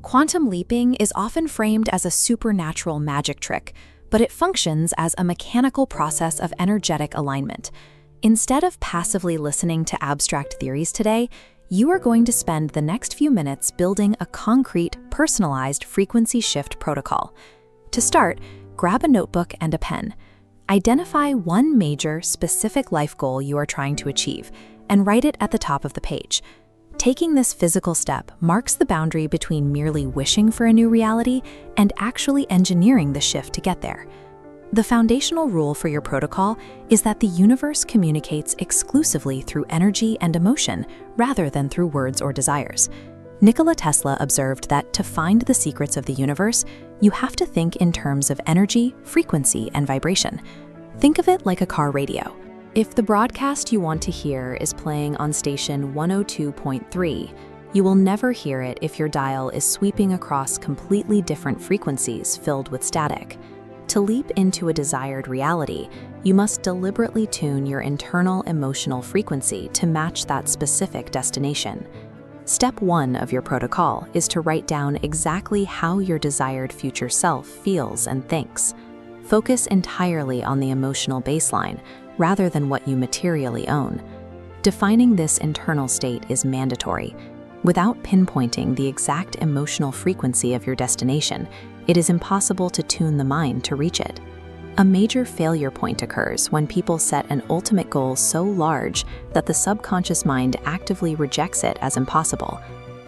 Quantum leaping is often framed as a supernatural magic trick, but it functions as a mechanical process of energetic alignment. Instead of passively listening to abstract theories today, you are going to spend the next few minutes building a concrete, personalized frequency shift protocol. To start, grab a notebook and a pen. Identify one major, specific life goal you are trying to achieve, and write it at the top of the page. Taking this physical step marks the boundary between merely wishing for a new reality and actually engineering the shift to get there. The foundational rule for your protocol is that the universe communicates exclusively through energy and emotion rather than through words or desires. Nikola Tesla observed that to find the secrets of the universe, you have to think in terms of energy, frequency, and vibration. Think of it like a car radio. If the broadcast you want to hear is playing on station 102.3, you will never hear it if your dial is sweeping across completely different frequencies filled with static. To leap into a desired reality, you must deliberately tune your internal emotional frequency to match that specific destination. Step 1 of your protocol is to write down exactly how your desired future self feels and thinks. Focus entirely on the emotional baseline rather than what you materially own. Defining this internal state is mandatory. Without pinpointing the exact emotional frequency of your destination, it is impossible to tune the mind to reach it. A major failure point occurs when people set an ultimate goal so large that the subconscious mind actively rejects it as impossible.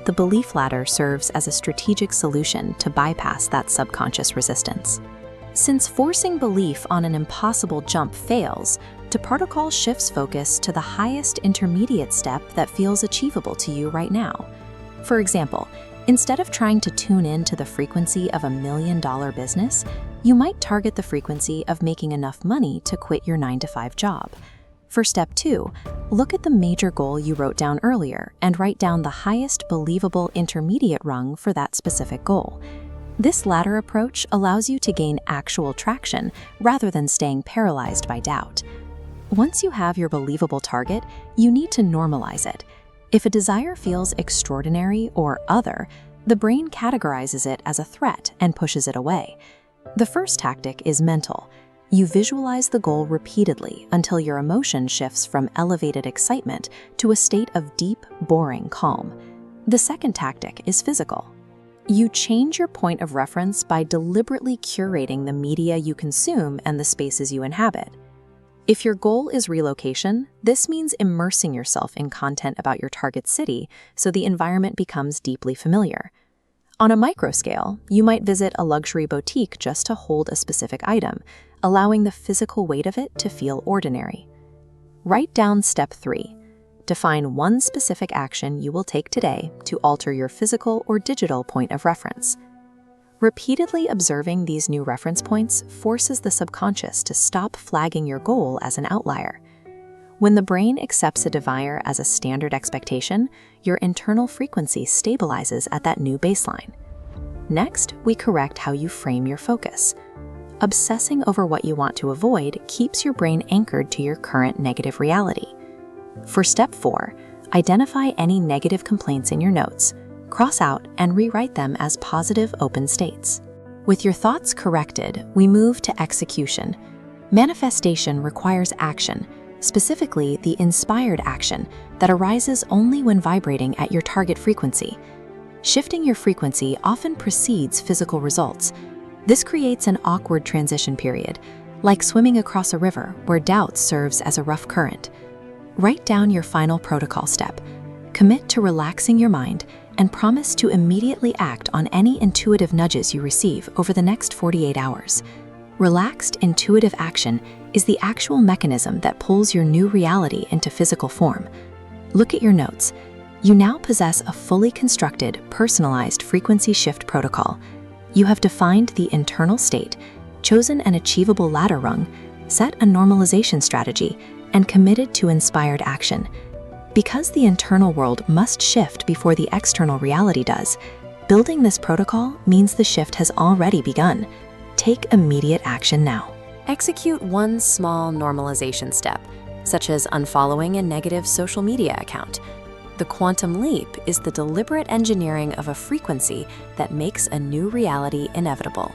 The belief ladder serves as a strategic solution to bypass that subconscious resistance. Since forcing belief on an impossible jump fails, the protocol shifts focus to the highest intermediate step that feels achievable to you right now. For example, instead of trying to tune in to the frequency of $1 million business, you might target the frequency of making enough money to quit your 9-to-5 job. For step 2, look at the major goal you wrote down earlier and write down the highest believable intermediate rung for that specific goal. This latter approach allows you to gain actual traction rather than staying paralyzed by doubt. Once you have your believable target, you need to normalize it. If a desire feels extraordinary or other, the brain categorizes it as a threat and pushes it away. The first tactic is mental. You visualize the goal repeatedly until your emotion shifts from elevated excitement to a state of deep, boring calm. The second tactic is physical. You change your point of reference by deliberately curating the media you consume and the spaces you inhabit. If your goal is relocation, this means immersing yourself in content about your target city so the environment becomes deeply familiar. On a micro scale, you might visit a luxury boutique just to hold a specific item, allowing the physical weight of it to feel ordinary. Write down step 3. Define one specific action you will take today to alter your physical or digital point of reference. Repeatedly observing these new reference points forces the subconscious to stop flagging your goal as an outlier. When the brain accepts a desire as a standard expectation, your internal frequency stabilizes at that new baseline. Next, we correct how you frame your focus. Obsessing over what you want to avoid keeps your brain anchored to your current negative reality. For step 4, identify any negative complaints in your notes. Cross out and rewrite them as positive open states. With your thoughts corrected, we move to execution. Manifestation requires action, specifically the inspired action that arises only when vibrating at your target frequency. Shifting your frequency often precedes physical results. This creates an awkward transition period, like swimming across a river where doubt serves as a rough current. Write down your final protocol step. Commit to relaxing your mind and promise to immediately act on any intuitive nudges you receive over the next 48 hours. Relaxed, intuitive action is the actual mechanism that pulls your new reality into physical form. Look at your notes. You now possess a fully constructed, personalized frequency shift protocol. You have defined the internal state, chosen an achievable ladder rung, set a normalization strategy, and committed to inspired action. Because the internal world must shift before the external reality does, building this protocol means the shift has already begun. Take immediate action now. Execute one small normalization step, such as unfollowing a negative social media account. The quantum leap is the deliberate engineering of a frequency that makes a new reality inevitable.